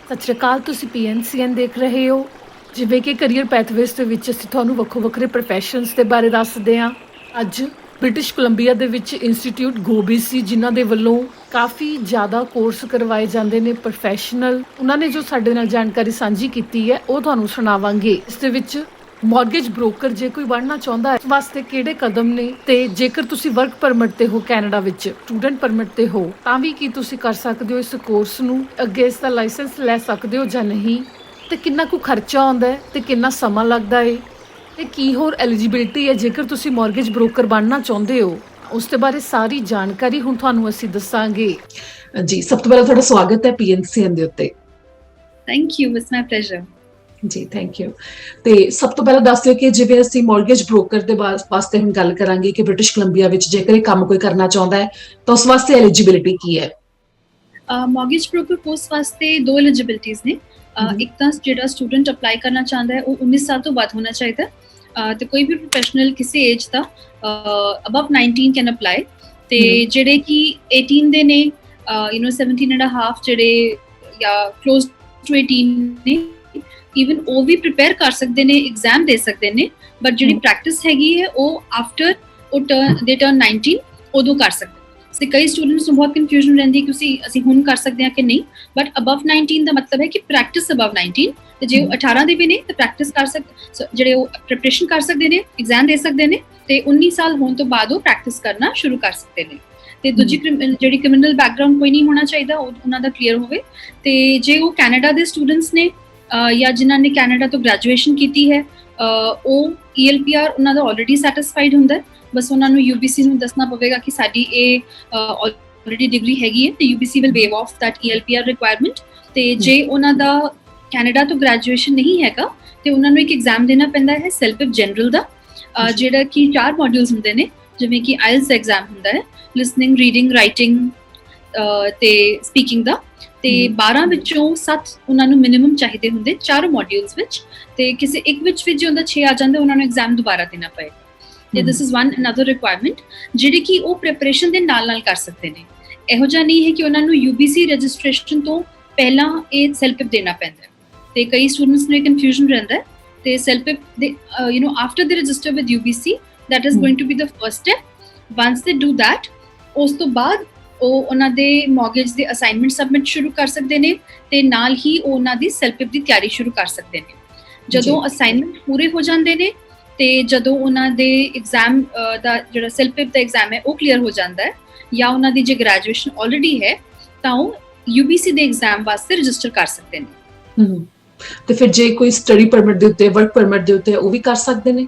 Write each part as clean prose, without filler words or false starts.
ਸਤਿ ਸ਼੍ਰੀ ਅਕਾਲ। ਤੁਸੀਂ PNCN ਦੇਖ ਰਹੇ ਹੋ। ਜਿਵੇਂ ਕਿ ਕਰੀਅਰ ਪੈਥਵੇਜ਼ ਦੇ ਵਿੱਚ ਅਸੀਂ ਤੁਹਾਨੂੰ ਵੱਖੋ ਵੱਖਰੇ ਪ੍ਰੋਫੈਸ਼ਨਸ ਦੇ ਬਾਰੇ ਦੱਸਦੇ ਹਾਂ। ਅੱਜ ਬ੍ਰਿਟਿਸ਼ ਕੋਲੰਬੀਆ ਦੇ ਵਿੱਚ ਇੰਸਟੀਟਿਊਟ ਗੋਬੀਸੀ ਜਿਨ੍ਹਾਂ ਦੇ ਵੱਲੋਂ ਕਾਫੀ ਜ਼ਿਆਦਾ ਕੋਰਸ ਕਰਵਾਏ ਜਾਂਦੇ ਨੇ ਪ੍ਰੋਫੈਸ਼ਨਲ, ਉਹਨਾਂ ਨੇ ਜੋ ਸਾਡੇ ਨਾਲ ਜਾਣਕਾਰੀ ਸਾਂਝੀ ਕੀਤੀ ਹੈ ਉਹ ਤੁਹਾਨੂੰ ਸੁਣਾਵਾਂਗੇ। ਇਸ ਦੇ ਵਿੱਚ ਮਾਰਗੇਜ ਬ੍ਰੋਕਰ ਜੇ ਕੋਈ ਬਣਨਾ ਚਾਹੁੰਦਾ ਹੈ ਉਸ ਵਾਸਤੇ ਕਿਹੜੇ ਕਦਮ ਨੇ, ਤੇ ਜੇਕਰ ਤੁਸੀਂ ਵਰਕ ਪਰਮਿਟ ਤੇ ਹੋ ਕੈਨੇਡਾ ਵਿੱਚ, ਸਟੂਡੈਂਟ ਪਰਮਿਟ ਤੇ ਹੋ, ਤਾਂ ਵੀ ਕੀ ਤੁਸੀਂ ਕਰ ਸਕਦੇ ਹੋ ਇਸ ਕੋਰਸ ਨੂੰ, ਅੱਗੇ ਇਸ ਦਾ ਲਾਇਸੈਂਸ ਲੈ ਸਕਦੇ ਹੋ ਜਾਂ ਨਹੀਂ, ਤੇ ਕਿੰਨਾ ਕੁ ਖਰਚਾ ਆਉਂਦਾ ਹੈ ਤੇ ਕਿੰਨਾ ਸਮਾਂ ਲੱਗਦਾ ਹੈ, ਤੇ ਕੀ ਹੋਰ ਐਲੀਜੀਬਿਲਿਟੀ ਹੈ ਜੇਕਰ ਤੁਸੀਂ ਮਾਰਗੇਜ ਬ੍ਰੋਕਰ ਬਣਨਾ ਚਾਹੁੰਦੇ ਹੋ। ਉਸ ਦੇ ਬਾਰੇ ਸਾਰੀ ਜਾਣਕਾਰੀ ਹੁਣ ਤੁਹਾਨੂੰ ਅਸੀਂ ਦੱਸਾਂਗੇ। ਜੀ, ਸਭ ਤੋਂ ਪਹਿਲਾਂ ਤੁਹਾਡਾ ਸਵਾਗਤ ਹੈ PNCN ਦੇ ਉੱਤੇ। Thank you, it's my pleasure. ਜੀ, ਥੈਂਕ ਯੂ। ਤੇ ਸਭ ਤੋਂ ਪਹਿਲਾਂ ਦੱਸ ਦਿਓ ਕਿ ਜਿਵੇਂ ਅਸੀਂ ਮਾਰਗੇਜ ਬ੍ਰੋਕਰ ਦੇ ਵਾਸਤੇ ਹੁਣ ਗੱਲ ਕਰਾਂਗੇ ਕਿ ਬ੍ਰਿਟਿਸ਼ ਕੋਲੰਬੀਆ ਵਿੱਚ ਜੇਕਰ ਇਹ ਕੰਮ ਕੋਈ ਕਰਨਾ ਚਾਹੁੰਦਾ ਹੈ ਤਾਂ ਉਸ ਵਾਸਤੇ ਐਲੀਜੀਬਿਲਿਟੀ ਕੀ ਹੈ? ਮਾਰਗੇਜ ਬ੍ਰੋਕਰ ਕੋਰਸ ਵਾਸਤੇ ਦੋ ਐਲੀਜੀਬਿਲਿਟੀਜ਼ ਨੇ। ਇੱਕ ਤਾਂ ਜਿਹੜਾ ਸਟੂਡੈਂਟ ਅਪਲਾਈ ਕਰਨਾ ਚਾਹੁੰਦਾ ਹੈ ਉਹ 19 ਸਾਲ ਤੋਂ ਬਾਅਦ ਹੋਣਾ ਚਾਹੀਦਾ, ਤੇ ਕੋਈ ਵੀ ਪ੍ਰੋਫੈਸ਼ਨਲ ਕਿਸੇ age the above 19 can apply. ਤੇ ਜਿਹੜੇ ਕਿ 18 ਦੇ ਨੇ, 17 ਐਂਡ ਹਾਫ ਜਿਹੜੇ ਜਾਂ ਕਲੋਜ਼ ਟੂ 18 ਨੇ, ਈਵਨ ਉਹ ਵੀ ਪ੍ਰਿਪੇਅਰ ਕਰ ਸਕਦੇ ਨੇ, ਐਗਜ਼ਾਮ ਦੇ ਸਕਦੇ ਨੇ। ਬਟ ਜਿਹੜੀ ਪ੍ਰੈਕਟਿਸ ਹੈਗੀ ਹੈ ਉਹ ਆਫਟਰ ਦੇ ਟਰਨ 19 ਉਦੋਂ ਕਰ ਸਕਦੇ। ਤੇ ਕਈ ਸਟੂਡੈਂਟਸ ਨੂੰ ਬਹੁਤ ਕਨਫਿਊਜ਼ਨ ਰਹਿੰਦੀ ਹੈ ਕਿ ਅਸੀਂ ਹੁਣ ਕਰ ਸਕਦੇ ਹਾਂ ਕਿ ਨਹੀਂ। ਬਟ ਅਬਵ 19 ਦਾ ਮਤਲਬ ਹੈ ਕਿ ਪ੍ਰੈਕਟਿਸ ਅਬਵ 19, ਤੇ ਜੇ ਉਹ 18 ਦੇ ਵੀ ਨੇ ਤਾਂ ਪ੍ਰੈਕਟਿਸ ਕਰ ਸਕਦੇ, ਜਿਹੜੇ ਉਹ ਪ੍ਰੈਪਰੇਸ਼ਨ ਕਰ ਸਕਦੇ ਨੇ, ਐਗਜ਼ਾਮ ਦੇ ਸਕਦੇ ਨੇ, ਤੇ 19 ਸਾਲ ਹੋਣ ਤੋਂ ਬਾਅਦ ਉਹ ਪ੍ਰੈਕਟਿਸ ਕਰਨਾ ਸ਼ੁਰੂ ਕਰ ਸਕਦੇ ਨੇ। ਤੇ ਦੂਜੀ ਜਿਹੜੀ ਕ੍ਰਿਮੀਨਲ ਬੈਕਗ੍ਰਾਉਂਡ ਕੋਈ ਨਹੀਂ ਹੋਣਾ ਚਾਹੀਦਾ, ਉਹਨਾਂ ਦਾ ਕਲੀਅਰ ਹੋਵੇ। ਤੇ ਜੇ ਉਹ ਕੈਨੇਡਾ ਦੇ ਸਟੂਡੈਂਟਸ ਨੇ ਜਾਂ ਜਿਨ੍ਹਾਂ ਨੇ ਕੈਨੇਡਾ ਤੋਂ ਗ੍ਰੈਜੂਏਸ਼ਨ ਕੀਤੀ ਹੈ, ਉਹ ELPR ਉਹਨਾਂ ਦਾ ਆਲਰੇਡੀ ਸੈਟਿਸਫਾਈਡ ਹੁੰਦਾ। ਬਸ ਉਹਨਾਂ ਨੂੰ UBC ਨੂੰ ਦੱਸਣਾ ਪਵੇਗਾ ਕਿ ਸਾਡੀ ਇਹ ਆਲਰੇਡੀ ਡਿਗਰੀ ਹੈਗੀ ਹੈ, ਤੇ UBC will wave of that ELPR requirement. ਤੇ ਜੇ ਉਹਨਾਂ ਦਾ ਕੈਨੇਡਾ ਤੋਂ ਗ੍ਰੈਜੂਏਸ਼ਨ ਨਹੀਂ ਹੈਗਾ ਤੇ ਉਹਨਾਂ ਨੂੰ ਇੱਕ ਐਗਜ਼ਾਮ ਦੇਣਾ ਪੈਂਦਾ ਹੈ ਸੈਲਫ ਜਨਰਲ ਦਾ, ਜਿਹੜਾ ਕਿ 4 ਮੋਡਿਊਲਸ ਹੁੰਦੇ ਨੇ, ਜਿਵੇਂ ਕਿ IELTS ਐਗਜ਼ਾਮ ਹੁੰਦਾ ਹੈ, ਲਿਸਨਿੰਗ, ਰੀਡਿੰਗ, ਰਾਈਟਿੰਗ ਤੇ ਸਪੀਕਿੰਗ ਦਾ। ਤੇ 12 ਵਿੱਚੋਂ 7 ਉਹਨਾਂ ਨੂੰ ਮਿਨੀਮਮ ਚਾਹੀਦੇ ਹੁੰਦੇ 4 ਮੋਡਿਊਲਸ ਵਿੱਚ। ਤੇ ਕਿਸੇ ਇੱਕ ਵਿੱਚ ਵੀ ਜੇ ਉਹਦਾ 6 ਆ ਜਾਂਦਾ ਉਹਨਾਂ ਨੂੰ ਐਗਜ਼ਾਮ ਦੁਬਾਰਾ ਦੇਣਾ ਪਏਗਾ। ਤੇ this is one another requirement ਜਿਹੜੀ ਕਿ ਉਹ ਪ੍ਰੈਪਰੇਸ਼ਨ ਦੇ ਨਾਲ ਨਾਲ ਕਰ ਸਕਦੇ ਨੇ। ਇਹੋ ਜਿਹਾ ਨਹੀਂ ਹੈ ਕਿ ਉਹਨਾਂ ਨੂੰ UBC ਰਜਿਸਟ੍ਰੇਸ਼ਨ ਤੋਂ ਪਹਿਲਾਂ ਇਹ ਸੈਲਫ ਦੇਣਾ ਪੈਂਦਾ। ਤੇ ਕਈ ਸਟੂਡੈਂਟਸ ਨੂੰ ਇਹ ਕਨਫਿਊਜ਼ਨ ਰਹਿੰਦਾ। ਤੇ ਸੈਲਫ ਦੇ ਆਫਟਰ ਦੇ register with UBC, that is going to be the first step. Once they do that, ਉਸ ਤੋਂ ਬਾਅਦ ਉਹ ਉਹਨਾਂ ਦੇ ਮਾਰਗੇਜ ਦੇ ਅਸਾਈਨਮੈਂਟ ਸਬਮਿਟ ਸ਼ੁਰੂ ਕਰ ਸਕਦੇ ਨੇ, ਤੇ ਨਾਲ ਹੀ ਉਹ ਉਹਨਾਂ ਦੀ ਸੈਲਫ ਦੀ ਤਿਆਰੀ ਸ਼ੁਰੂ ਕਰ ਸਕਦੇ ਨੇ। ਜਦੋਂ ਅਸਾਈਨਮੈਂਟ ਪੂਰੇ ਹੋ ਜਾਂਦੇ ਨੇ ਤੇ ਜਦੋਂ ਉਹਨਾਂ ਦੇ ਐਗਜ਼ਾਮ ਦਾ ਜਿਹੜਾ ਸੈਲਫ ਦਾ ਐਗਜ਼ਾਮ ਹੈ ਉਹ ਕਲੀਅਰ ਹੋ ਜਾਂਦਾ ਹੈ, ਜਾਂ ਉਹਨਾਂ ਦੀ ਜੇ ਗ੍ਰੈਜੂਏਸ਼ਨ ਆਲਰੇਡੀ ਹੈ ਤਾਂ ਉਹ UBC ਦੇ ਐਗਜ਼ਾਮ ਵਾਸਤੇ ਰਜਿਸਟਰ ਕਰ ਸਕਦੇ ਨੇ। ਤੇ ਫਿਰ ਜੇ ਕੋਈ ਸਟੱਡੀ ਪਰਮਿਟ ਦੇ ਉੱਤੇ, ਵਰਕ ਪਰਮਿਟ ਦੇ ਉੱਤੇ, ਉਹ ਵੀ ਕਰ ਸਕਦੇ ਨੇ?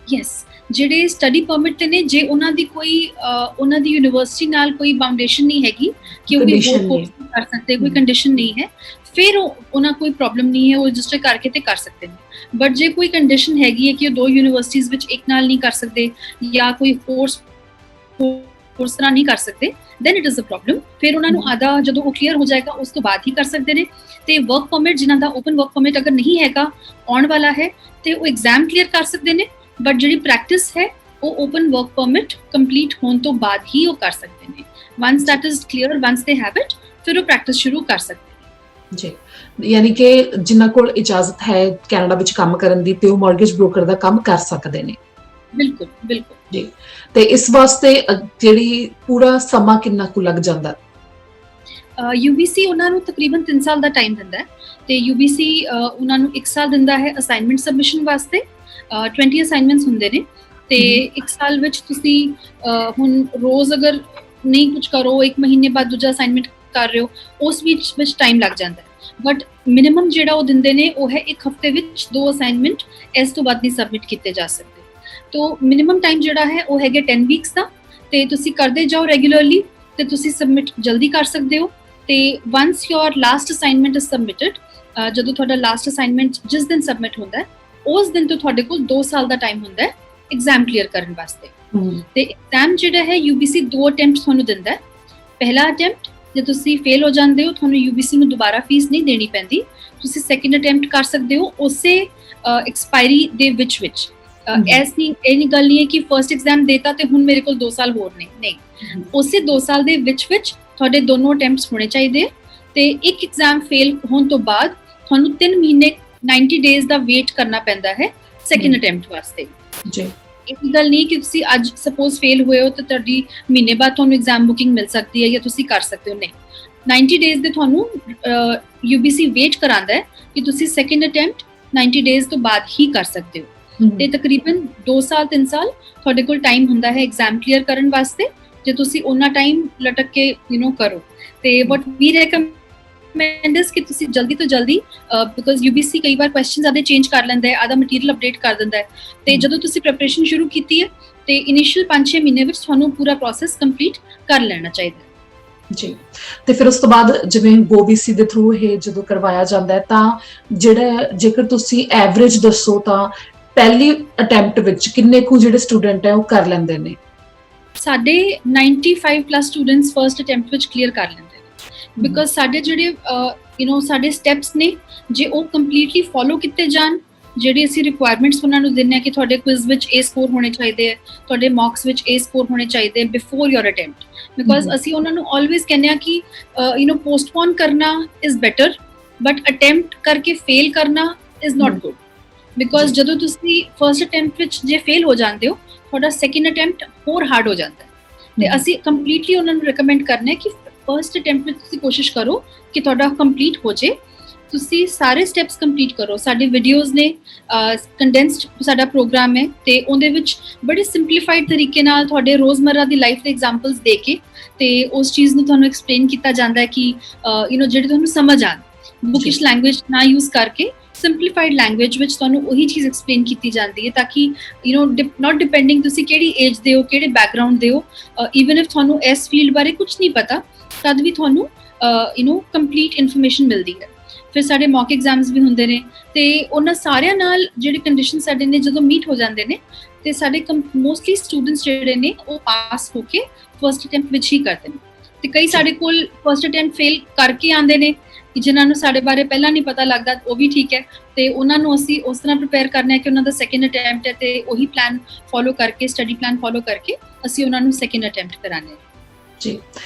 ਯੈਸ, ਜਿਹੜੇ ਸਟੱਡੀ ਪਰਮਿਟ ਤੇ ਨੇ, ਜੇ ਉਹਨਾਂ ਦੀ ਕੋਈ ਉਹਨਾਂ ਦੀ ਯੂਨੀਵਰਸਿਟੀ ਨਾਲ ਕੋਈ ਬਾਉਂਡੇਸ਼ਨ ਨਹੀਂ ਹੈਗੀ ਕਿ ਉਹ ਵੀ ਹੋਰ ਕੋਰਸ ਕਰ ਸਕਦੇ, ਕੋਈ ਕੰਡੀਸ਼ਨ ਨਹੀਂ ਹੈ, ਫਿਰ ਉਹਨਾਂ ਕੋਈ ਪ੍ਰੋਬਲਮ ਨਹੀਂ ਹੈ, ਉਹ ਰਜਿਸਟਰ ਕਰਕੇ ਤੇ ਕਰ ਸਕਦੇ ਨੇ। ਬਟ ਜੇ ਕੋਈ ਕੰਡੀਸ਼ਨ ਹੈਗੀ ਹੈ ਕਿ ਉਹ 2 ਯੂਨੀਵਰਸਿਟੀਜ਼ ਵਿੱਚ ਇੱਕ ਨਾਲ ਨਹੀਂ ਕਰ ਸਕਦੇ ਜਾਂ ਕੋਈ ਕੋਰਸ ਤਰ੍ਹਾਂ ਨਹੀਂ ਕਰ ਸਕਦੇ, then it is a problem। ਫਿਰ ਉਹਨਾਂ ਨੂੰ ਆਦਾ ਜਦੋਂ ਉਹ ਕਲੀਅਰ ਹੋ ਜਾਏਗਾ ਉਸ ਤੋਂ ਬਾਅਦ ਹੀ ਕਰ ਸਕਦੇ ਨੇ। ਤੇ ਵਰਕ ਪਰਮਿਟ, ਜਿਨ੍ਹਾਂ ਦਾ ਓਪਨ ਵਰਕ ਪਰਮਿਟ ਅਗਰ ਨਹੀਂ ਹੈਗਾ, ਆਉਣ ਵਾਲਾ ਹੈ, ਤੇ ਉਹ ਐਗਜ਼ਾਮ ਕਲੀਅਰ ਕਰ ਸਕਦੇ ਨੇ। ਬਟ ਜਿਹੜੀ ਪ੍ਰੈਕਟਿਸ ਹੈ ਉਹ ਓਪਨ ਵਰਕ ਪਰਮਿਟ ਕੰਪਲੀਟ ਹੋਣ ਤੋਂ ਬਾਅਦ ਹੀ ਉਹ ਕਰ ਸਕਦੇ ਨੇ। once that is clear, once they have it, ਫਿਰ ਉਹ ਪ੍ਰੈਕਟਿਸ ਸ਼ੁਰੂ ਕਰ ਸਕਦੇ ਨੇ। ਜੀ, ਯਾਨੀ ਕਿ ਜਿਨ੍ਹਾਂ ਕੋਲ ਇਜਾਜ਼ਤ ਹੈ ਕੈਨੇਡਾ ਵਿੱਚ ਕੰਮ ਕਰਨ ਦੀ, ਤੇ ਉਹ ਮਾਰਗੇਜ ਬ੍ਰੋਕਰ ਦਾ ਕੰਮ ਕਰ ਸਕਦੇ ਨੇ। ਬਿਲਕੁਲ ਬਿਲਕੁਲ ਜੀ। ਤੇ ਇਸ ਵਾਸਤੇ ਜਿਹੜੀ ਪੂਰਾ ਸਮਾਂ ਕਿੰਨਾ ਕੁ ਲੱਗ ਜਾਂਦਾ? UBC ਉਹਨਾਂ ਨੂੰ ਤਕਰੀਬਨ 3 ਸਾਲ ਦਾ ਟਾਈਮ ਦਿੰਦਾ ਹੈ। ਤੇ UBC ਉਹਨਾਂ ਨੂੰ 1 ਸਾਲ ਦਿੰਦਾ ਹੈ ਅਸਾਈਨਮੈਂਟ ਸਬਮਿਸ਼ਨ ਵਾਸਤੇ। 20 ਅਸਾਈਨਮੈਂਟਸ ਹੁੰਦੇ ਨੇ, ਤੇ 1 ਸਾਲ ਵਿੱਚ ਤੁਸੀਂ ਹੁਣ ਰੋਜ਼ ਅਗਰ ਨਹੀਂ ਕੁਝ ਕਰੋ, 1 ਮਹੀਨੇ ਬਾਅਦ ਦੂਜਾ ਅਸਾਈਨਮੈਂਟ ਕਰ ਰਹੇ ਹੋ, ਉਸ ਵਿੱਚ ਟਾਈਮ ਲੱਗ ਜਾਂਦਾ ਹੈ। ਬਟ ਮਿਨੀਮਮ ਜਿਹੜਾ ਉਹ ਦਿੰਦੇ ਨੇ ਉਹ ਹੈ 1 ਹਫ਼ਤੇ ਵਿੱਚ 2 ਅਸਾਈਨਮੈਂਟ, ਇਸ ਤੋਂ ਵੱਧ ਨਹੀਂ ਸਬਮਿਟ ਕੀਤੇ ਜਾ ਸਕਦੇ। ਤੋ ਮਿਨੀਮਮ ਟਾਈਮ ਜਿਹੜਾ ਹੈ ਉਹ ਹੈਗਾ 10 ਵੀਕਸ ਦਾ। ਤੇ ਤੁਸੀਂ ਕਰਦੇ ਜਾਓ ਰੈਗੂਲਰਲੀ ਤੇ ਤੁਸੀਂ ਸਬਮਿਟ ਜਲਦੀ ਕਰ ਸਕਦੇ ਹੋ। ਤੇ once your last assignment is submitted, ਜਦੋਂ ਤੁਹਾਡਾ ਲਾਸਟ ਅਸਾਈਨਮੈਂਟ ਜਿਸ ਦਿਨ ਸਬਮਿਟ ਹੁੰਦਾ ਹੈ ਉਸ ਦਿਨ ਤੋਂ ਤੁਹਾਡੇ ਕੋਲ 2 ਸਾਲ ਦਾ ਟਾਈਮ ਹੁੰਦਾ ਹੈ ਐਗਜ਼ਾਮ ਕਲੀਅਰ ਕਰਨ ਵਾਸਤੇ। ਤੇ ਐਗਜ਼ਾਮ ਜਿਹੜਾ ਹੈ UBC 2 ਅਟੈਂਪਟਸ ਤੁਹਾਨੂੰ ਦਿੰਦਾ ਹੈ। ਪਹਿਲਾ ਅਟੈਂਪਟ ਜੇ ਤੁਸੀਂ ਫੇਲ ਹੋ ਜਾਂਦੇ ਹੋ, ਤੁਹਾਨੂੰ UBC ਨੂੰ ਦੁਬਾਰਾ ਫੀਸ ਨਹੀਂ ਦੇਣੀ ਪੈਂਦੀ, ਤੁਸੀਂ ਸੈਕਿੰਡ ਅਟੈਂਪਟ ਕਰ ਸਕਦੇ ਹੋ ਉਸੇ ਐਕਸਪਾਇਰੀ ਦੇ ਵਿੱਚ। ਇਹ ਨਹੀਂ ਗੱਲ ਨਹੀਂ ਹੈ ਕਿ ਫਰਸਟ ਐਗਜ਼ਾਮ ਦੇਤਾ ਤੇ ਹੁਣ ਮੇਰੇ ਕੋਲ 2 ਸਾਲ ਹੋਰ ਨੇ, ਨਹੀਂ, ਉਸੇ 2 ਸਾਲ ਦੇ ਵਿੱਚ ਤੁਹਾਡੇ ਦੋਨੋਂ ਅਟੈਂਪਟਸ ਹੋਣੇ ਚਾਹੀਦੇ। ਤੇ ਇੱਕ ਐਗਜ਼ਾਮ ਫੇਲ ਹੋਣ ਤੋਂ ਬਾਅਦ ਤੁਹਾਨੂੰ 3 ਮਹੀਨੇ 90 ਡੇਜ਼ ਦਾ ਵੇਟ ਕਰਨਾ ਪੈਂਦਾ ਹੈ ਸੈਕੰਡ ਅਟੈਂਪਟ ਵਾਸਤੇ। ਜੀ ਇਹ ਗੱਲ ਨਹੀਂ ਕਿ ਤੁਸੀਂ ਅੱਜ ਸਪੋਜ਼ ਫੇਲ ਹੋਏ ਹੋ ਤਾਂ ਤੁਹਾਡੀ ਮਹੀਨੇ ਬਾਅਦ ਤੁਹਾਨੂੰ ਐਗਜ਼ਾਮ ਬੁਕਿੰਗ ਮਿਲ ਸਕਦੀ ਹੈ ਜਾਂ ਤੁਸੀਂ ਕਰ ਸਕਦੇ ਹੋ, ਨਹੀਂ। 90 ਡੇਜ਼ ਦੇ ਤੁਹਾਨੂੰ UBC ਵੇਟ ਕਰਾਉਂਦਾ ਹੈ ਕਿ ਤੁਸੀਂ ਸੈਕੰਡ ਅਟੈਂਪਟ 90 ਡੇਜ਼ ਤੋਂ ਬਾਅਦ ਹੀ ਕਰ ਸਕਦੇ ਹੋ। ਤੇ ਤਕਰੀਬਨ 2 ਸਾਲ 3 ਸਾਲ ਤੁਹਾਡੇ ਕੋਲ ਟਾਈਮ ਹੁੰਦਾ ਹੈ ਐਗਜ਼ਾਮ ਕਲੀਅਰ ਕਰਨ ਵਾਸਤੇ, ਜੇ ਤੁਸੀਂ ਉਹਨਾਂ ਟਾਈਮ ਲਟਕ ਕੇ ਕਰੋ। ਤੇ ਵਾਟ ਵੀ ਰეკਮੈਂਡ ਇਸ ਕਿ ਤੁਸੀਂ ਜਲਦੀ ਤੋਂ ਜਲਦੀ, ਬਿਕੋਜ਼ UBC ਕਈ ਵਾਰ ਕੁਐਸਚਨਸ ਆਦੇ ਚੇਂਜ ਕਰ ਲੈਂਦਾ ਹੈ, ਆਦਾ ਮਟੀਰੀਅਲ ਅਪਡੇਟ ਕਰ ਦਿੰਦਾ ਹੈ, ਤੇ ਜਦੋਂ ਤੁਸੀਂ ਪ੍ਰੈਪਰੇਸ਼ਨ ਸ਼ੁਰੂ ਕੀਤੀ ਹੈ ਤੇ ਇਨੀਸ਼ੀਅਲ 5-6 ਮਹੀਨੇ ਵਿੱਚ ਤੁਹਾਨੂੰ ਪੂਰਾ ਪ੍ਰੋਸੈਸ ਕੰਪਲੀਟ ਕਰ ਲੈਣਾ ਚਾਹੀਦਾ ਹੈ। ਜੀ ਤੇ ਫਿਰ ਉਸ ਤੋਂ ਬਾਅਦ ਜਿਵੇਂ OBC ਦੇ ਥਰੂ ਇਹ ਜਦੋਂ ਕਰਵਾਇਆ ਜਾਂਦਾ ਹੈ ਤਾਂ ਜਿਹੜਾ ਜੇਕਰ ਤੁਸੀਂ ਐਵਰੇਜ ਦੱਸੋ ਤਾਂ ਪਹਿਲੀ ਅਟੈਂਪਟ ਵਿੱਚ ਕਿੰਨੇ ਕੁ ਜਿਹੜੇ ਸਟੂਡੈਂਟ ਹੈ ਉਹ ਕਰ ਲੈਂਦੇ ਨੇ? ਸਾਡੇ 95 ਪਲੱਸ ਸਟੂਡੈਂਟਸ ਫਰਸਟ ਅਟੈਂਪਟ ਵਿੱਚ ਕਲੀਅਰ ਕਰ ਲੈਂਦੇ ਨੇ, ਬਿਕੋਜ਼ ਸਾਡੇ ਜਿਹੜੇ ਸਾਡੇ ਸਟੈਪਸ ਨੇ ਜੇ ਉਹ ਕੰਪਲੀਟਲੀ ਫੋਲੋ ਕੀਤੇ ਜਾਣ, ਜਿਹੜੇ ਅਸੀਂ ਰਿਕੁਆਇਰਮੈਂਟਸ ਉਹਨਾਂ ਨੂੰ ਦਿੰਦੇ ਹਾਂ ਕਿ ਤੁਹਾਡੇ ਕੁਇਜ਼ ਵਿੱਚ ਇਹ ਸਕੋਰ ਹੋਣੇ ਚਾਹੀਦੇ ਹੈ, ਤੁਹਾਡੇ ਮਾਰਕਸ ਵਿੱਚ ਇਹ ਸਕੋਰ ਹੋਣੇ ਚਾਹੀਦੇ ਬਿਫੋਰ ਯੋਰ ਅਟੈਂਪਟ, ਬਿਕੋਜ਼ ਅਸੀਂ ਉਹਨਾਂ ਨੂੰ ਆਲਵੇਜ਼ ਕਹਿੰਦੇ ਹਾਂ ਕਿ ਪੋਸਟਪੋਨ ਕਰਨਾ ਇਜ਼ ਬੈਟਰ ਬਟ ਅਟੈਂਪਟ ਕਰਕੇ ਫੇਲ ਕਰਨਾ ਇਜ਼ ਨਾਟ ਗੁੱਡ, ਬਿਕੋਜ਼ ਜਦੋਂ ਤੁਸੀਂ ਫਰਸਟ ਅਟੈਂਪਟ ਵਿੱਚ ਜੇ ਫੇਲ ਹੋ ਜਾਂਦੇ ਹੋ ਤੁਹਾਡਾ ਸੈਕੰਡ ਅਟੈਂਪਟ ਹੋਰ ਹਾਰਡ ਹੋ ਜਾਂਦਾ ਹੈ। ਤੇ ਅਸੀਂ ਕੰਪਲੀਟਲੀ ਉਹਨਾਂ ਨੂੰ ਰეკਮੈਂਡ ਕਰਨਾ ਹੈ ਕਿ ਫਰਸਟ ਅਟੈਂਪਟ ਵਿੱਚ ਤੁਸੀਂ ਕੋਸ਼ਿਸ਼ ਕਰੋ ਕਿ ਤੁਹਾਡਾ ਕੰਪਲੀਟ ਹੋ ਜੇ, ਤੁਸੀਂ ਸਾਰੇ ਸਟੈਪਸ ਕੰਪਲੀਟ ਕਰੋ। ਸਾਡੇ ਵੀਡੀਓਜ਼ ਨੇ, ਕੰਡੈਂਸਡ ਸਾਡਾ ਪ੍ਰੋਗਰਾਮ ਹੈ ਤੇ ਉਹਦੇ ਵਿੱਚ ਬੜੇ ਸਿੰਪਲੀਫਾਈਡ ਤਰੀਕੇ ਨਾਲ ਤੁਹਾਡੇ ਰੋਜ਼ਮਰਰਾ ਦੀ ਲਾਈਫ ਦੇ ਐਗਜ਼ਾਮਪਲਸ ਦੇ ਕੇ ਤੇ ਉਸ ਚੀਜ਼ ਨੂੰ ਤੁਹਾਨੂੰ ਐਕਸਪਲੇਨ ਕੀਤਾ ਜਾਂਦਾ ਹੈ ਕਿ ਜਿਹੜੇ ਤੁਹਾਨੂੰ ਸਮਝ ਆਣ, ਬੁਕਿਸ਼ ਲੈਂਗੁਏਜ ਨਾ ਯੂਜ਼ ਕਰਕੇ ਸਿੰਪਲੀਫਾਈਡ ਲੈਂਗੁਏਜ ਵਿੱਚ ਤੁਹਾਨੂੰ ਉਹੀ ਚੀਜ਼ ਐਕਸਪਲੇਨ ਕੀਤੀ ਜਾਂਦੀ ਹੈ ਤਾਂ ਕਿ ਨਾਟ ਡਿਪੈਂਡਿੰਗ ਤੁਸੀਂ ਕਿਹੜੀ ਏਜ ਦੇ ਹੋ, ਕਿਹੜੇ ਬੈਕਗਰਾਉਂਡ ਦੇ ਹੋ, ਈਵਨ ਇਫ ਤੁਹਾਨੂੰ ਇਸ ਫੀਲਡ ਬਾਰੇ ਕੁਝ ਨਹੀਂ ਪਤਾ ਤਦ ਵੀ ਤੁਹਾਨੂੰ ਕੰਪਲੀਟ ਇਨਫੋਰਮੇਸ਼ਨ ਮਿਲਦੀ ਹੈ। ਫਿਰ ਸਾਡੇ ਮੌਕ ਐਗਜ਼ਾਮਸ ਵੀ ਹੁੰਦੇ ਨੇ ਤੇ ਉਹਨਾਂ ਸਾਰਿਆਂ ਨਾਲ ਜਿਹੜੇ ਕੰਡੀਸ਼ਨ ਸਾਡੇ ਨੇ ਜਦੋਂ ਮੀਟ ਹੋ ਜਾਂਦੇ ਨੇ ਤੇ ਸਾਡੇ ਮੋਸਟਲੀ ਸਟੂਡੈਂਟਸ ਜਿਹੜੇ ਨੇ ਉਹ ਪਾਸ ਹੋ ਕੇ ਫਰਸਟ ਅਟੈਂਪਟ ਵਿੱਚ ਹੀ ਕਰਦੇ ਨੇ। ਤੇ ਕਈ ਸਾਡੇ ਕੋਲ ਫਰਸਟ ਅਟੈਂਪਟ ਫੇਲ ਕਰਕੇ ਆਉਂਦੇ ਨੇ ਜਿਨ੍ਹਾਂ ਨੂੰ ਸਾਡੇ ਬਾਰੇ ਪਹਿਲਾਂ ਨਹੀਂ ਪਤਾ ਲੱਗਦਾ, ਉਹ ਵੀ ਠੀਕ ਹੈ, ਤੇ ਉਹਨਾਂ ਨੂੰ ਅਸੀਂ ਉਸ ਤਰ੍ਹਾਂ ਪ੍ਰਿਪੇਅਰ ਕਰਨਾ ਹੈ ਕਿ ਉਹਨਾਂ ਦਾ ਸੈਕੰਡ ਅਟੈਂਪਟ ਹੈ ਤੇ ਉਹੀ ਪਲਾਨ ਫੋਲੋ ਕਰਕੇ, ਸਟੱਡੀ ਪਲਾਨ ਫੋਲੋ ਕਰਕੇ ਅਸੀਂ ਉਹਨਾਂ ਨੂੰ ਸੈਕੰਡ ਅਟੈਂਪਟ ਕਰਾਣੇ ਜੀ।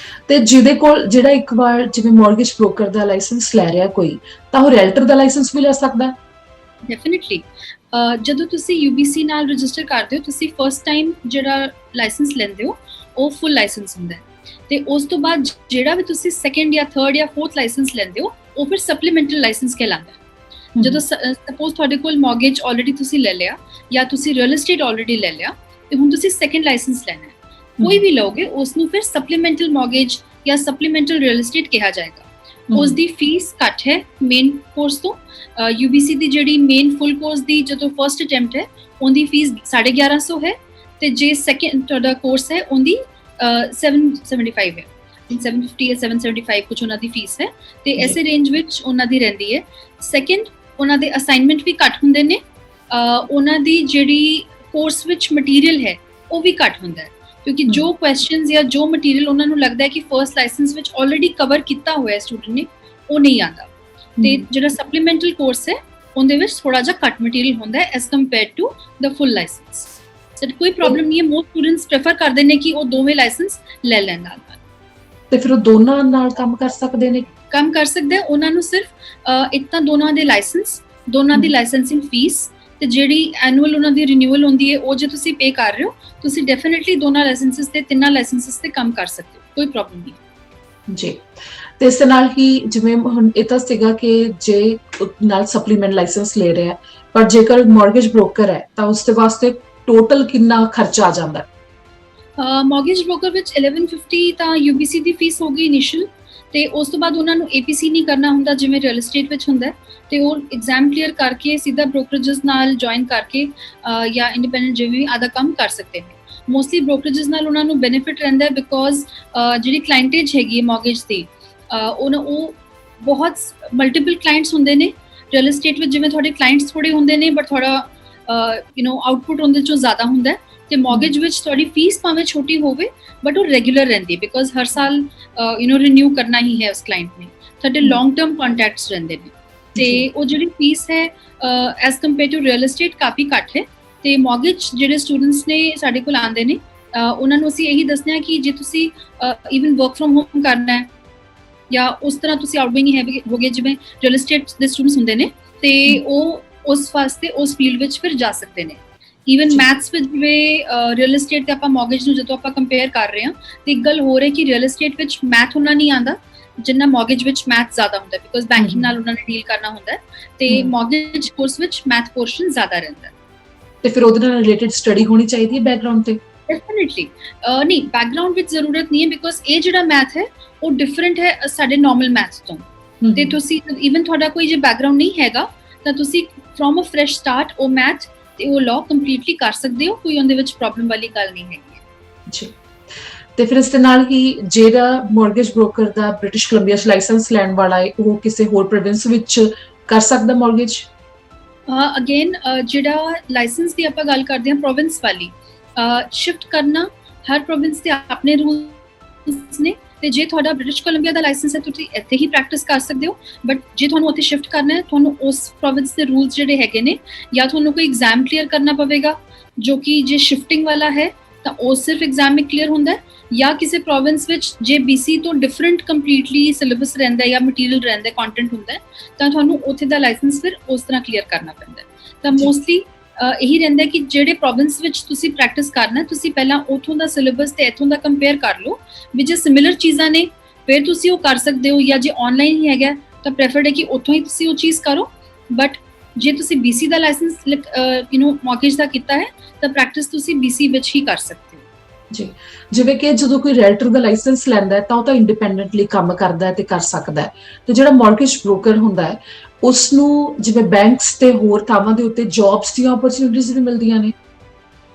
ਤੇ ਜਿਹਦੇ ਕੋਲ ਜਿਹੜਾ ਇੱਕ ਵਾਰ ਜਿਵੇਂ ਮਾਰਗੇਜ ਬ੍ਰੋਕਰ ਦਾ ਲਾਇਸੈਂਸ ਲੈ ਰਿਹਾ ਕੋਈ, ਤਾਂ ਉਹ ਰੈਲਟਰ ਦਾ ਲਾਇਸੈਂਸ ਵੀ ਲੈ ਸਕਦਾ? ਡੈਫੀਨਿਟਲੀ। ਜਦੋਂ ਤੁਸੀਂ UBC ਨਾਲ ਰਜਿਸਟਰ ਕਰਦੇ ਹੋ ਤੁਸੀਂ ਫਸਟ ਟਾਈਮ ਜਿਹੜਾ ਲਾਇਸੈਂਸ ਲੈਂਦੇ ਹੋ ਉਹ ਫੁੱਲ ਲਾਇਸੈਂਸ ਹੁੰਦਾ ਹੈ, ਤੇ ਉਸ ਤੋਂ ਬਾਅਦ ਜਿਹੜਾ ਵੀ ਤੁਸੀਂ ਸੈਕੰਡ ਜਾਂ ਥਰਡ ਜਾਂ ਫੋਰਥ ਲਾਇਸੈਂਸ ਲੈਂਦੇ ਹੋ ਉਹ ਫਿਰ ਸਪਲੀਮੈਂਟਰੀ ਲਾਇਸੈਂਸ ਕਹਿਲਾਉਂਦਾ ਹੈ। ਜਦੋਂ ਸਪੋਜ਼ ਤੁਹਾਡੇ ਕੋਲ ਮਾਰਗੇਜ ਆਲਰੇਡੀ ਤੁਸੀਂ ਲੈ ਲਿਆ ਜਾਂ ਤੁਸੀਂ ਰੀਅਲ ਏਸਟੇਟ ਆਲਰੇਡੀ ਲੈ ਲਿਆ ਤੇ ਹੁਣ ਤੁਸੀਂ ਸੈਕੰਡ ਲਾਇਸੈਂਸ ਲੈਣਾ ਹੈ, ਕੋਈ ਵੀ ਲਓਗੇ ਉਸ ਨੂੰ ਫਿਰ ਸਪਲੀਮੈਂਟਲ ਮਾਰਗੇਜ ਜਾਂ ਸਪਲੀਮੈਂਟਲ ਰੀਅਲ ਏਸਟੇਟ ਕਿਹਾ ਜਾਏਗਾ। ਉਸ ਦੀ ਫੀਸ ਘੱਟ ਹੈ ਮੇਨ ਕੋਰਸ ਤੋਂ। UBC ਦੀ ਜਿਹੜੀ ਮੇਨ ਫੁੱਲ ਕੋਰਸ ਦੀ ਜਦੋਂ ਫਰਸਟ ਅਟੈਂਪਟ ਹੈ ਉਹਦੀ ਫੀਸ 1150 ਹੈ ਤੇ ਜੇ ਸੈਕੰਡ ਤੁਹਾਡਾ ਕੋਰਸ ਹੈ ਉਹਦੀ 775 ਹੈ, 750 ਜਾਂ 775 ਕੁਝ ਉਹਨਾਂ ਦੀ ਫੀਸ ਹੈ ਤੇ ਐਸੇ ਰੇਂਜ ਵਿੱਚ ਉਹਨਾਂ ਦੀ ਰਹਿੰਦੀ ਹੈ। ਸੈਕੰਡ ਉਹਨਾਂ ਦੇ ਅਸਾਈਨਮੈਂਟ ਵੀ ਘੱਟ ਹੁੰਦੇ ਨੇ, ਉਹਨਾਂ ਦੀ ਜਿਹੜੀ ਕੋਰਸ ਵਿੱਚ ਮਟੀਰੀਅਲ ਹੈ ਉਹ ਵੀ ਘੱਟ ਹੁੰਦਾ ਹੈ ਕਿਉਂਕਿ ਜੋ ਕੁਐਸਚਨਸ ਜਾਂ ਜੋ ਮਟੀਰੀਅਲ ਉਹਨਾਂ ਨੂੰ ਲੱਗਦਾ ਹੈ ਕਿ ਫਰਸਟ ਲਾਇਸੈਂਸ ਵਿੱਚ ਆਲਰੇਡੀ ਕਵਰ ਕੀਤਾ ਹੋਇਆ ਸਟੂਡੈਂਟ ਨੇ ਉਹ ਨਹੀਂ ਆਉਂਦਾ, ਤੇ ਜਿਹੜਾ ਸਪਲੀਮੈਂਟਲ ਕੋਰਸ ਹੈ ਉਹਦੇ ਵਿੱਚ ਥੋੜਾ ਜਿਹਾ ਘੱਟ ਮਟੀਰੀਅਲ ਹੁੰਦਾ ਹੈ as compare to the full licence. Sir ਕੋਈ ਪ੍ਰੋਬਲਮ ਨਹੀਂ ਹੈ, ਮੋਸਟ ਸਟੂਡੈਂਟਸ ਪ੍ਰੈਫਰ ਕਰਦੇ ਨੇ ਕਿ ਉਹ ਦੋਵੇਂ ਲਾਇਸੈਂਸ ਲੈ ਲੈਣ ਨਾਲ। ਤੇ ਫਿਰ ਉਹ ਦੋਨਾਂ ਨਾਲ ਕੰਮ ਕਰ ਸਕਦੇ ਨੇ? ਕੰਮ ਕਰ ਸਕਦੇ, ਉਹਨਾਂ ਨੂੰ ਸਿਰਫ ਇੱਕ ਤਾਂ ਦੋਨਾਂ ਦੇ ਲਾਇਸੈਂਸ, ਦੋਨਾਂ ਦੀ ਲਾਇਸੈਂਸਿੰਗ ਫੀਸ ਤੇ ਜਿਹੜੀ ਐਨੂਅਲ ਉਹਨਾਂ ਦੀ ਰਿਨਿਊਅਲ ਹੁੰਦੀ ਹੈ ਉਹ ਜੇ ਤੁਸੀਂ ਪੇ ਕਰ ਰਹੇ ਹੋ ਤੁਸੀਂ ਡੈਫੀਨਿਟਲੀ ਦੋਨਾਂ ਲਾਇਸੈਂਸਸ ਤੇ ਤਿੰਨਾਂ ਲਾਇਸੈਂਸਸ ਤੇ ਕੰਮ ਕਰ ਸਕਦੇ ਹੋ, ਕੋਈ ਪ੍ਰੋਬਲਮ ਨਹੀਂ ਜੀ। ਤੇ ਇਸ ਨਾਲ ਹੀ ਜਿਵੇਂ ਹੁਣ ਇਹ ਤਾਂ ਸੀਗਾ ਕਿ ਜੇ ਨਾਲ ਸਪਲੀਮੈਂਟ ਲਾਇਸੈਂਸ ਲੈ ਰਿਹਾ ਪਰ ਜੇਕਰ ਮਾਰਗੇਜ ਬ੍ਰੋਕਰ ਹੈ ਤਾਂ ਉਸ ਦੇ ਵਾਸਤੇ ਟੋਟਲ ਕਿੰਨਾ ਖਰਚਾ ਆ ਜਾਂਦਾ ਹੈ? ਮਾਰਗੇਜ ਬ੍ਰੋਕਰ ਵਿੱਚ 1150 ਤਾਂ UBC ਦੀ ਫੀਸ ਹੋ ਗਈ ਇਨੀਸ਼ੀਅਲ, ਤੇ ਉਸ ਤੋਂ ਬਾਅਦ ਉਹਨਾਂ ਨੂੰ APC ਨਹੀਂ ਕਰਨਾ ਹੁੰਦਾ ਜਿਵੇਂ ਰੀਅਲ ਏਸਟੇਟ ਵਿੱਚ ਹੁੰਦਾ, ਤੇ ਉਹ ਐਗਜ਼ਾਮ ਕਲੀਅਰ ਕਰਕੇ ਸਿੱਧਾ ਬ੍ਰੋਕਰੇजेस ਨਾਲ ਜੁਆਇਨ ਕਰਕੇ ਜਾਂ ਇੰਡੀਪੈਂਡੈਂਟ ਜਿਵੇਂ ਵੀ ਆਦਾ ਕੰਮ ਕਰ ਸਕਦੇ ਨੇ। ਮੋਸਟਲੀ ਬ੍ਰੋਕਰੇजेस ਨਾਲ ਉਹਨਾਂ ਨੂੰ ਬੈਨੀਫਿਟ ਰਹਿੰਦਾ ਹੈ ਬਿਕੋਜ਼ ਜਿਹੜੀ ਕਲਾਇੰਟੇਜ ਹੈਗੀ ਹੈ ਮਾਰਗੇਜ ਦੀ ਉਹ ਬਹੁਤ ਮਲਟੀਪਲ ਕਲਾਇੰਟਸ ਹੁੰਦੇ ਨੇ। ਰੀਅਲ ਏਸਟੇਟ ਵਿੱਚ ਜਿਵੇਂ ਤੁਹਾਡੇ ਕਲਾਇੰਟਸ ਥੋੜੇ ਹੁੰਦੇ ਨੇ ਬਟ ਥੋੜਾ ਆਊਟਪੁੱਟ ਉਹਦੇ ਚੋਂ ਜ਼ਿਆਦਾ ਹੁੰਦਾ ਹੈ, ਤੇ ਮਾਰਗੇਜ ਵਿੱਚ ਤੁਹਾਡੀ ਫੀਸ ਭਾਵੇਂ ਛੋਟੀ ਹੋਵੇ ਬਟ ਉਹ ਰੈਗੂਲਰ ਰਹਿੰਦੀ ਬਿਕੋਜ਼ ਹਰ ਸਾਲ ਰਿਨਿਊ ਕਰਨਾ ਹੀ ਹੈ ਉਸ ਕਲਾਇੰਟ ਨੇ, ਤੁਹਾਡੇ ਲੌਂਗ ਟਰਮ ਕੰਟੈਕਟਸ ਰਹਿੰਦੇ ਨੇ, ਤੇ ਉਹ ਜਿਹੜੀ ਫੀਸ ਹੈ as compare to real estate ਕਾਫੀ ਘੱਟ ਹੈ। ਤੇ ਮਾਰਗੇਜ ਜਿਹੜੇ ਸਟੂਡੈਂਟਸ ਨੇ ਸਾਡੇ ਕੋਲ ਆਉਂਦੇ ਨੇ ਉਹਨਾਂ ਨੂੰ ਅਸੀਂ ਇਹੀ ਦੱਸਦੇ ਹਾਂ ਕਿ ਜੇ ਤੁਸੀਂ ਈਵਨ ਵਰਕ ਫਰੋਮ ਹੋਮ ਕਰਨਾ ਹੈ ਜਾਂ ਉਸ ਤਰ੍ਹਾਂ ਤੁਸੀਂ ਆਊਟਗੋਇੰਗ ਹੀ ਹੋ ਗਏ ਜਿਵੇਂ ਰੀਅਲ ਏਸਟੇਟ ਦੇ ਸਟੂਡੈਂਟਸ ਹੁੰਦੇ ਨੇ ਤੇ ਉਹ ਉਸ ਵਾਸਤੇ ਉਸ ਫੀਲਡ ਵਿੱਚ ਫਿਰ ਜਾ ਸਕਦੇ ਨੇ। ਈਵਨ ਮੈਥਸ ਵਿੱਚ ਜਿਵੇਂ ਰੀਅਲ ਏਸਟੇਟ ਤੇ ਆਪਾਂ ਮੌਰਗੇਜ ਨੂੰ ਜਦੋਂ ਆਪਾਂ ਕੰਪੇਅਰ ਕਰ ਰਹੇ ਹਾਂ ਤੇ ਇੱਕ ਗੱਲ ਹੋ ਰਹੀ ਕਿ ਰੀਅਲ ਏਸਟੇਟ ਵਿੱਚ ਮੈਥ ਉਹਨਾਂ ਨਹੀਂ ਆਉਂਦਾ ਜਿੰਨਾ ਮੌਰਗੇਜ ਵਿੱਚ ਮੈਥ ਜ਼ਿਆਦਾ ਹੁੰਦਾ ਬਿਕੋਜ਼ ਬੈਂਕਿੰਗ ਨਾਲ ਉਹਨਾਂ ਨੇ ਡੀਲ ਕਰਨਾ ਹੁੰਦਾ ਤੇ ਮੌਰਗੇਜ ਕੋਰਸ ਵਿੱਚ ਮੈਥ ਪੋਰਸ਼ਨ ਜ਼ਿਆਦਾ ਰਹਿੰਦਾ। ਤੇ ਫਿਰ ਉਹਦੇ ਨਾਲ ਰਿਲੇਟਡ ਸਟੱਡੀ ਹੋਣੀ ਚਾਹੀਦੀ ਹੈ ਬੈਕਗ੍ਰਾਉਂਡ ਤੇ? ਡੈਫੀਨਿਟਲੀ ਨਹੀਂ, ਬੈਕਗ੍ਰਾਉਂਡ ਵਿੱਚ ਜ਼ਰੂਰਤ ਨਹੀਂ ਹੈ ਬਿਕੋਜ਼ ਇਹ ਜਿਹੜਾ ਮੈਥ ਹੈ ਉਹ ਡਿਫਰੈਂਟ ਹੈ ਸਾਡੇ ਨਾਰਮਲ ਮੈਥਸ ਤੋਂ। ਤੇ ਤੁਸੀਂ ਈਵਨ ਤੁਹਾਡਾ ਕੋਈ ਜੇ ਬੈਕਗ੍ਰਾਉਂਡ ਨਹੀਂ ਹੈਗਾ ਤਾਂ ਤੁਸੀਂ ਫਰੋਮ ਅ ਫਰੈਸ਼ ਸਟਾਰਟ ਉਹ ਮੈਥ ਤੇ ਉਹ ਲਾਅ ਕੰਪਲੀਟਲੀ ਕਰ ਸਕਦੇ ਹੋ, ਕੋਈ ਉਹਦੇ ਵਿੱਚ ਪ੍ਰੋਬਲਮ ਵਾਲੀ ਗੱਲ ਨਹੀਂ ਹੈਗੀ ਜੀ। ਤੇ ਫਿਰ ਇਸ ਦੇ ਨਾਲ ਹੀ ਜਿਹੜਾ ਮਾਰਗੇਜ ਬ੍ਰੋਕਰ ਦਾ ਬ੍ਰਿਟਿਸ਼ ਕੋਲੰਬੀਆ 'ਚ ਲਾਇਸੈਂਸ ਲੈਣ ਵਾਲਾ ਹੈ ਉਹ ਕਿਸੇ ਹੋਰ ਪ੍ਰੋਵਿੰਸ ਵਿੱਚ ਕਰ ਸਕਦਾ ਮਾਰਗੇਜ? ਅਗੇਨ ਜਿਹੜਾ ਲਾਇਸੈਂਸ ਦੀ ਆਪਾਂ ਗੱਲ ਕਰਦੇ ਹਾਂ ਪ੍ਰੋਵਿੰਸ ਵਾਲੀ, ਸ਼ਿਫਟ ਕਰਨਾ ਹਰ ਪ੍ਰੋਵਿੰਸ ਦੇ ਆਪਣੇ ਰੂਲਸ ਨੇ ਤੇ ਜੇ ਤੁਹਾਡਾ ਬ੍ਰਿਟਿਸ਼ ਕੋਲੰਬੀਆ ਦਾ ਲਾਇਸੈਂਸ ਹੈ ਤੁਸੀਂ ਇੱਥੇ ਹੀ ਪ੍ਰੈਕਟਿਸ ਕਰ ਸਕਦੇ ਹੋ, ਬਟ ਜੇ ਤੁਹਾਨੂੰ ਉੱਥੇ ਸ਼ਿਫਟ ਕਰਨਾ ਹੈ ਤੁਹਾਨੂੰ ਉਸ ਪ੍ਰੋਵਿੰਸ ਦੇ ਰੂਲਸ ਜਿਹੜੇ ਹੈਗੇ ਨੇ ਜਾਂ ਤੁਹਾਨੂੰ ਕੋਈ ਐਗਜ਼ਾਮ ਕਲੀਅਰ ਕਰਨਾ ਪਵੇਗਾ ਜੋ ਕਿ ਜੇ ਸ਼ਿਫਟਿੰਗ ਵਾਲਾ ਹੈ ਤਾਂ ਉਹ ਸਿਰਫ ਐਗਜ਼ਾਮ ਵਿੱਚ ਕਲੀਅਰ ਹੁੰਦਾ ਹੈ, ਜਾਂ ਕਿਸੇ ਪ੍ਰੋਵਿੰਸ ਵਿੱਚ ਜੇ BC ਤੋਂ ਡਿਫਰੈਂਟ ਕੰਪਲੀਟਲੀ ਸਿਲੇਬਸ ਰਹਿੰਦਾ ਜਾਂ ਮਟੀਰੀਅਲ ਰਹਿੰਦਾ ਕੰਟੈਂਟ ਹੁੰਦਾ ਤਾਂ ਤੁਹਾਨੂੰ ਉੱਥੇ ਦਾ ਲਾਇਸੈਂਸ ਫਿਰ ਉਸ ਤਰ੍ਹਾਂ ਕਲੀਅਰ ਕਰਨਾ ਪੈਂਦਾ। ਤਾਂ ਮੋਸਟਲੀ ਇਹੀ ਰਹਿੰਦਾ ਕਿ ਜਿਹੜੇ ਪ੍ਰੋਵਿੰਸ ਵਿੱਚ ਤੁਸੀਂ ਪ੍ਰੈਕਟਿਸ ਕਰਨਾ ਤੁਸੀਂ ਪਹਿਲਾਂ ਉੱਥੋਂ ਦਾ ਸਿਲੇਬਸ ਤੇ ਇੱਥੋਂ ਦਾ ਕੰਪੇਅਰ ਕਰ ਲਓ ਵੀ ਜੇ ਸਿਮਿਲਰ ਚੀਜ਼ਾਂ ਨੇ ਫਿਰ ਤੁਸੀਂ ਉਹ ਕਰ ਸਕਦੇ ਹੋ, ਜਾਂ ਜੇ ਆਨਲਾਈਨ ਹੀ ਹੈਗਾ ਤਾਂ ਪ੍ਰੈਫਰਡ ਹੈ ਕਿ ਉੱਥੋਂ ਹੀ ਤੁਸੀਂ ਉਹ ਚੀਜ਼ ਕਰੋ। ਬਟ ਜੇ ਤੁਸੀਂ BC ਦਾ ਲਾਇਸੈਂਸ ਮਾਰਗੇਜ ਦਾ ਕੀਤਾ ਹੈ ਤਾਂ ਪ੍ਰੈਕਟਿਸ ਤੁਸੀਂ BC ਵਿੱਚ ਹੀ ਕਰ ਸਕਦੇ ਹੋ। ਜੀ, ਜਿਵੇਂ ਕਿ ਜਦੋਂ ਕੋਈ ਰੀਅਲਟਰ ਦਾ ਲਾਇਸੈਂਸ ਲੈਂਦਾ ਹੈ ਤਾਂ ਉਹ ਤਾਂ ਇੰਡੀਪੈਂਡੈਂਟਲੀ ਕੰਮ ਕਰਦਾ ਹੈ ਤੇ ਕਰ ਸਕਦਾ ਹੈ, ਤੇ ਜਿਹੜਾ ਮਾਰਗੇਜ ਬ੍ਰੋਕਰ ਹੁੰਦਾ ਹੈ ਉਸ ਨੂੰ ਜਿਵੇਂ ਬੈਂਕਸ ਤੇ ਹੋਰ ਥਾਵਾਂ ਦੇ ਉੱਤੇ ਜੌਬਸ ਦੀਆਂ ਓਪਰਚੁਨਿਟੀਜ਼ ਵੀ ਮਿਲਦੀਆਂ ਨੇ?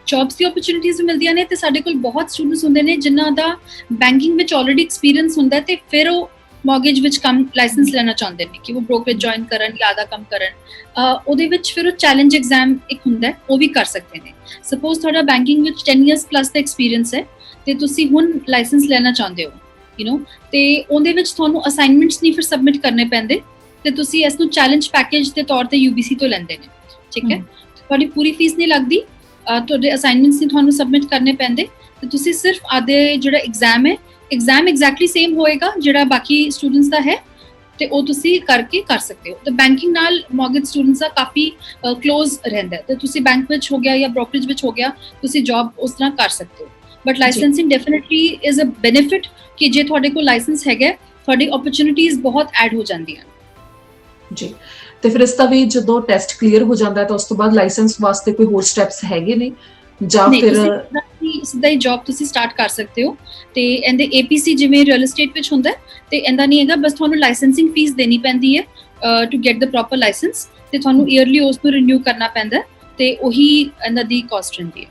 ਜੌਬਸ ਦੀ ਓਪਰਚੁਨਿਟੀਜ਼ ਵੀ ਮਿਲਦੀਆਂ ਨੇ ਤੇ ਸਾਡੇ ਕੋਲ ਬਹੁਤ ਸਟੂਡੈਂਟਸ ਹੁੰਦੇ ਨੇ ਜਿਨ੍ਹਾਂ ਦਾ ਬੈਂਕਿੰਗ ਵਿੱਚ ਆਲਰੇਡੀ ਐਕਸਪੀਰੀਅੰਸ ਹੁੰਦਾ ਤੇ ਫਿਰ ਉਹ ਮਾਰਗੇਜ ਵਿੱਚ ਕੰਮ ਲਾਇਸੈਂਸ ਲੈਣਾ ਚਾਹੁੰਦੇ ਨੇ ਕਿ ਉਹ ਬ੍ਰੋਕਰੇਜ ਜੁਆਇਨ ਕਰਨ ਜਾਂ ਆਦਾ ਕੰਮ ਕਰਨ। ਉਹਦੇ ਵਿੱਚ ਫਿਰ ਉਹ ਚੈਲੰਜ ਐਗਜ਼ਾਮ ਇੱਕ ਹੁੰਦਾ ਉਹ ਵੀ ਕਰ ਸਕਦੇ ਨੇ। ਸਪੋਜ਼ ਤੁਹਾਡਾ ਬੈਂਕਿੰਗ ਵਿੱਚ 10 ਇਅਰਸ ਪਲੱਸ ਦਾ ਐਕਸਪੀਰੀਅੰਸ ਹੈ ਤੇ ਤੁਸੀਂ ਹੁਣ ਲਾਇਸੈਂਸ ਲੈਣਾ ਚਾਹੁੰਦੇ ਹੋ ਤੇ ਉਹਦੇ ਵਿੱਚ ਤੁਹਾਨੂੰ ਅਸਾਈਨਮੈਂਟਸ ਨਹੀਂ ਫਿਰ ਸਬਮਿਟ ਕਰਨੇ ਪੈਂਦੇ ਤੇ ਤੁਸੀਂ ਇਸ ਨੂੰ ਚੈਲੰਜ ਪੈਕੇਜ ਦੇ ਤੌਰ ਤੇ UBC ਤੋਂ ਲੈਂਦੇ ਨੇ, ਠੀਕ ਹੈ। ਤੁਹਾਡੀ ਪੂਰੀ ਫੀਸ ਨਹੀਂ ਲੱਗਦੀ, ਤੁਹਾਡੇ ਅਸਾਈਨਮੈਂਟਸ ਨਹੀਂ ਤੁਹਾਨੂੰ ਸਬਮਿਟ ਕਰਨੇ ਪੈਂਦੇ ਤੇ ਤੁਸੀਂ ਸਿਰਫ ਆਦੇ ਜਿਹੜਾ ਐਗਜ਼ਾਮ ਹੈ ਐਗਜ਼ਾਮ ਐਗਜ਼ੈਕਟਲੀ ਸੇਮ ਹੋਏਗਾ ਜਿਹੜਾ ਬਾਕੀ ਸਟੂਡੈਂਟਸ ਦਾ ਹੈ ਤੇ ਉਹ ਤੁਸੀਂ ਕਰਕੇ ਕਰ ਸਕਦੇ ਹੋ। ਤੇ ਬੈਂਕਿੰਗ ਨਾਲ ਮਾਰਗੇਜ ਸਟੂਡੈਂਟਸ ਦਾ ਕਾਫੀ ਕਲੋਜ਼ ਰਹਿੰਦਾ ਤੇ ਤੁਸੀਂ ਬੈਂਕ ਵਿੱਚ ਹੋ ਗਿਆ ਜਾਂ ਬ੍ਰੋਕਰੇਜ ਵਿੱਚ ਹੋ ਗਿਆ ਤੁਸੀਂ ਜੌਬ ਉਸ ਤਰ੍ਹਾਂ ਕਰ ਸਕਦੇ ਹੋ। But licensing definitely is a benefit ਕਿ ਜੇ ਤੁਹਾਡੇ ਕੋਲ ਲਾਇਸੈਂਸ ਹੈਗਾ ਤੁਹਾਡੀ ਓਪਰਚੁਨਿਟੀਜ਼ ਬਹੁਤ ਐਡ ਹੋ ਜਾਂਦੀਆਂ ਜੀ। ਤੇ ਫਿਰ ਇਸ ਦਾ ਵੀ ਜਦੋਂ ਟੈਸਟ ਕਲੀਅਰ ਹੋ ਜਾਂਦਾ ਤਾਂ ਉਸ ਤੋਂ ਬਾਅਦ ਲਾਇਸੈਂਸ ਵਾਸਤੇ ਕੋਈ ਹੋਰ ਸਟੈਪਸ ਹੈਗੇ ਨੇ ਜਾਂ ਫਿਰ ਸਿੱਧਾ ਹੀ ਜੌਬ ਤੁਸੀਂ ਸਟਾਰਟ ਕਰ ਸਕਦੇ ਹੋ? ਤੇ ਇਹਦੇ APC ਜਿਵੇਂ ਰੀਅਲ ਏਸਟੇਟ ਵਿੱਚ ਹੁੰਦਾ ਤੇ ਇਹਦਾ ਨਹੀਂ ਹੈਗਾ, ਬਸ ਤੁਹਾਨੂੰ ਲਾਇਸੈਂਸਿੰਗ ਫੀਸ ਦੇਣੀ ਪੈਂਦੀ ਹੈ to get the proper licence ਤੇ ਤੁਹਾਨੂੰ ਈਅਰਲੀ ਉਸ ਨੂੰ ਰੀਨਿਊ ਕਰਨਾ ਪੈਂਦਾ ਤੇ ਉਹੀ ਇਹਨਾਂ ਦੀ ਕਾਸਟ ਰਹਿੰਦੀ ਹੈ।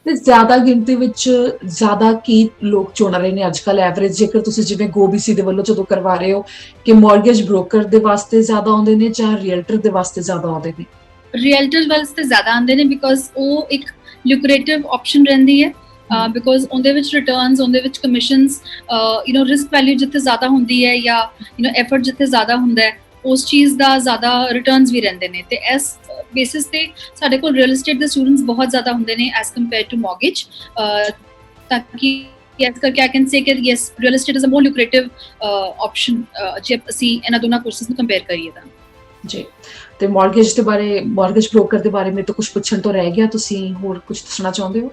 ਤੇ ਜ਼ਿਆਦਾ ਗਿਣਤੀ ਵਿੱਚ ਜ਼ਿਆਦਾ ਕੀ ਲੋਕ ਚੁਣ ਰਹੇ ਨੇ ਅੱਜ ਕੱਲ੍ਹ ਐਵਰੇਜ, ਜੇਕਰ ਤੁਸੀਂ ਜਿਵੇਂ GoBC ਦੇ ਵੱਲੋਂ ਜਦੋਂ ਕਰਵਾ ਰਹੇ ਹੋ ਕਿ ਮਾਰਗੇਜ ਬ੍ਰੋਕਰ ਦੇ ਵਾਸਤੇ ਜ਼ਿਆਦਾ ਆਉਂਦੇ ਨੇ ਜਾਂ ਰੀਅਲਟਰ ਦੇ ਵਾਸਤੇ ਜ਼ਿਆਦਾ ਆਉਂਦੇ ਨੇ? ਰੀਅਲਟਰ ਵਾਸਤੇ ਜ਼ਿਆਦਾ ਆਉਂਦੇ ਨੇ ਬਿਕੋਜ਼ ਉਹ ਇੱਕ ਲੂਕਰੇਟਿਵ ਆਪਸ਼ਨ ਰਹਿੰਦੀ ਹੈ ਬਿਕੋਜ਼ ਉਹਦੇ ਵਿੱਚ ਰਿਟਰਨਸ, ਉਹਦੇ ਵਿੱਚ ਕਮਿਸ਼ਨਸ, ਰਿਸਕ ਵੈਲਿਊ ਜਿੱਥੇ ਜ਼ਿਆਦਾ ਹੁੰਦੀ ਹੈ ਜਾਂ ਐਫਰਟ ਜਿੱਥੇ ਜ਼ਿਆਦਾ ਹੁੰਦਾ ਹੈ ਉਸ ਚੀਜ਼ ਦਾ ਜ਼ਿਆਦਾ ਰਿਟਰਨਸ ਵੀ ਰਹਿੰਦੇ ਨੇ। ਤੇ ਇਸ ਬੇਸਿਸ ਤੇ ਸਾਡੇ ਕੋਲ ਰੀਅਲ ਏਸਟੇਟ ਦੇ ਸਟੂਡੈਂਟਸ ਬਹੁਤ ਜ਼ਿਆਦਾ ਹੁੰਦੇ ਨੇ ਐਸ ਕੰਪੇਅਰ ਟੂ ਮਾਰਗੇਜ, ਤਾਂ ਕਿ ਇਸ ਕਰਕੇ ਆਈ ਕੈਨ ਸੇ ਕਿ yes real estate is a more lucrative option ਜੇ ਅਸੀਂ ਇਹਨਾਂ ਦੋਨਾਂ ਕੋਰਸਿਸ ਨੂੰ ਕੰਪੇਅਰ ਕਰੀਏ ਤਾਂ। ਜੀ, ਤੇ ਮਾਰਗੇਜ ਦੇ ਬਾਰੇ, ਮਾਰਗੇਜ ਬ੍ਰੋਕਰ ਦੇ ਬਾਰੇ ਮੇਰੇ ਤੋਂ ਕੁਝ ਪੁੱਛਣ ਤੋਂ ਰਹਿ ਗਿਆ, ਤੁਸੀਂ ਹੋਰ ਕੁਝ ਦੱਸਣਾ ਚਾਹੁੰਦੇ ਹੋ?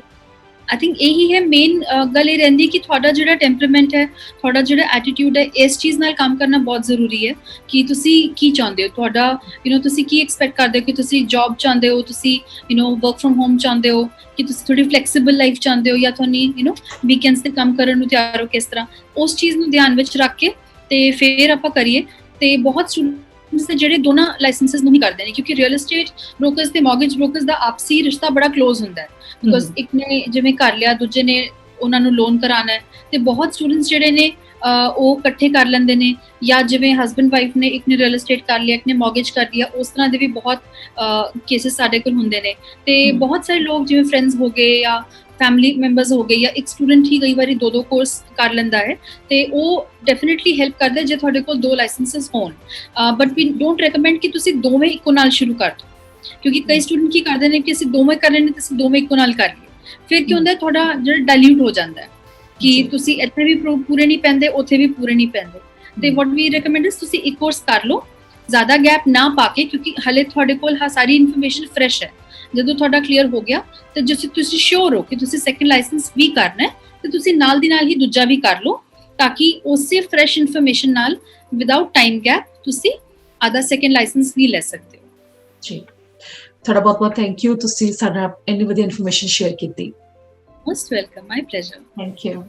ਆਈ ਥਿੰਕ ਇਹੀ ਹੈ ਮੇਨ ਗੱਲ ਇਹ ਰਹਿੰਦੀ ਕਿ ਤੁਹਾਡਾ ਜਿਹੜਾ ਟੈਂਪਰਾਮੈਂਟ ਹੈ, ਤੁਹਾਡਾ ਜਿਹੜਾ ਐਟੀਟਿਊਡ ਹੈ, ਇਸ ਚੀਜ਼ ਨਾਲ ਕੰਮ ਕਰਨਾ ਬਹੁਤ ਜ਼ਰੂਰੀ ਹੈ ਕਿ ਤੁਸੀਂ ਕੀ ਚਾਹੁੰਦੇ ਹੋ, ਤੁਹਾਡਾ ਤੁਸੀਂ ਕੀ ਐਕਸਪੈਕਟ ਕਰਦੇ ਹੋ, ਕਿ ਤੁਸੀਂ ਜੌਬ ਚਾਹੁੰਦੇ ਹੋ, ਤੁਸੀਂ ਵਰਕ ਫਰਮ ਹੋਮ ਚਾਹੁੰਦੇ ਹੋ, ਕਿ ਤੁਸੀਂ ਥੋੜੀ ਫਲੈਕਸੀਬਲ ਲਾਈਫ ਚਾਹੁੰਦੇ ਹੋ, ਜਾਂ ਤੁਹਾਨੂੰ ਵੀਕਐਂਡਸ ਤੇ ਕੰਮ ਕਰਨ ਨੂੰ ਤਿਆਰ ਹੋ, ਕਿਸ ਤਰ੍ਹਾਂ ਉਸ ਚੀਜ਼ ਨੂੰ ਧਿਆਨ ਵਿੱਚ ਰੱਖ ਕੇ ਤੇ ਫਿਰ ਆਪਾਂ ਕਰੀਏ। ਤੇ ਬਹੁਤ ਸਟੂਡੈਂਟਸ ਜਿਹੜੇ ਦੋਨਾਂ ਲਾਇਸੈਂਸਸ ਨੂੰ ਹੀ ਕਰਦੇ ਨੇ ਕਿਉਂਕਿ ਰੀਅਲ ਏਸਟੇਟ ਬ੍ਰੋਕਰਸ ਤੇ ਮਾਰਗੇਜ ਬ੍ਰੋਕਰਸ ਦਾ ਆਪਸੀ ਰਿਸ਼ਤਾ ਬੜਾ ਕਲੋਜ਼ ਹੁੰਦਾ ਹੈ ਬਿਕੋਜ਼ ਇੱਕ ਨੇ ਜਿਵੇਂ ਕਰ ਲਿਆ ਦੂਜੇ ਨੇ ਉਹਨਾਂ ਨੂੰ ਲੋਨ ਕਰਾਉਣਾ ਹੈ ਤੇ ਬਹੁਤ ਸਟੂਡੈਂਟਸ ਜਿਹੜੇ ਨੇ ਉਹ ਇਕੱਠੇ ਕਰ ਲੈਂਦੇ ਨੇ, ਜਾਂ ਜਿਵੇਂ ਹਸਬੈਂਡ ਵਾਈਫ ਨੇ ਇੱਕ ਨੇ ਰੀਅਲ ਏਸਟੇਟ ਕਰ ਲਿਆ, ਇੱਕ ਨੇ ਮਾਰਗੇਜ ਕਰ ਲਿਆ, ਉਸ ਤਰ੍ਹਾਂ ਦੇ ਵੀ ਬਹੁਤ ਕੇਸਿਸ ਸਾਡੇ ਕੋਲ ਹੁੰਦੇ ਨੇ। ਤੇ ਬਹੁਤ ਸਾਰੇ ਲੋਕ ਜਿਵੇਂ ਫਰੈਂਡਸ ਹੋ ਗਏ ਜਾਂ ਫੈਮਿਲੀ ਮੈਂਬਰਸ ਹੋ ਗਏ ਜਾਂ ਇੱਕ ਸਟੂਡੈਂਟ ਹੀ ਕਈ ਵਾਰੀ ਦੋ ਕੋਰਸ ਕਰ ਲੈਂਦਾ ਹੈ ਤੇ ਉਹ ਡੈਫੀਨਿਟਲੀ ਹੈਲਪ ਕਰਦਾ ਜੇ ਤੁਹਾਡੇ ਕੋਲ 2 ਲਾਇਸੈਂਸਸ ਹੋਣ। ਬਟ ਵੀ ਡੋਂਟ ਰეკਮੈਂਡ ਕਿ ਤੁਸੀਂ ਦੋਵੇਂ ਇੱਕੋ ਨਾਲ ਸ਼ੁਰੂ ਕਰ ਦਿਓ ਕਿਉਂਕਿ ਕਈ ਸਟੂਡੈਂਟ ਕੀ ਕਰਦੇ ਨੇ ਕਿ ਅਸੀਂ ਦੋਵੇਂ ਕਰ ਰਹੇ ਨੇ ਤੇ ਅਸੀਂ ਦੋਵੇਂ ਇੱਕੋ ਨਾਲ ਕਰ ਲਈਏ, ਫਿਰ ਕੀ ਹੁੰਦਾ ਤੁਹਾਡਾ ਜਿਹੜਾ ਡਾਇਲੂਟ ਹੋ ਜਾਂਦਾ ਹੈ ਕਿ ਤੁਸੀਂ ਇੱਥੇ ਵੀ ਪੂਰੇ ਨਹੀਂ ਪੈਂਦੇ ਉੱਥੇ ਵੀ ਪੂਰੇ ਨਹੀਂ ਪੈਂਦੇ। ਤੇ what we recommend is ਤੁਸੀਂ ਇੱਕ ਕੋਰਸ ਕਰ ਲਓ, ਜ਼ਿਆਦਾ ਗੈਪ ਨਾ ਪਾ ਕੇ, ਕਿਉਂਕਿ ਹਲੇ ਤੁਹਾਡੇ ਕੋਲ ਸਾਰੀ ਇਨਫੋਰਮੇਸ਼ਨ ਫਰੈਸ਼ ਹੈ। ਜਦੋਂ ਤੁਹਾਡਾ ਕਲੀਅਰ ਹੋ ਗਿਆ ਤੇ ਜੇ ਤੁਸੀਂ ਸ਼ੋਰ ਹੋ ਕਿ ਤੁਸੀਂ ਸੈਕੰਡ ਲਾਇਸੈਂਸ ਵੀ ਕਰਨਾ ਹੈ, ਤੇ ਤੁਸੀਂ ਨਾਲ ਦੀ ਨਾਲ ਹੀ ਦੂਜਾ ਵੀ ਕਰ ਲਓ, ਤਾਂ ਕਿ ਉਸੇ ਫਰੈਸ਼ ਇਨਫੋਰਮੇਸ਼ਨ ਨਾਲ ਵਿਦਆਊਟ ਟਾਈਮ ਗੈਪ ਤੁਸੀਂ ਆਦਾ ਸੈਕੰਡ ਲਾਇਸੈਂਸ ਵੀ ਲੈ ਸਕਦੇ ਹੋ। ਜੀ, ਤੁਹਾਡਾ ਬਹੁਤ ਬਹੁਤ ਥੈਂਕ ਯੂ, ਤੁਸੀਂ ਸਾਡਾ ਇੰਨੀ ਵਧੀਆ ਇਨਫੋਰਮੇਸ਼ਨ ਸ਼ੇਅਰ ਕੀਤੀ। Most welcome, my pleasure. Thank you.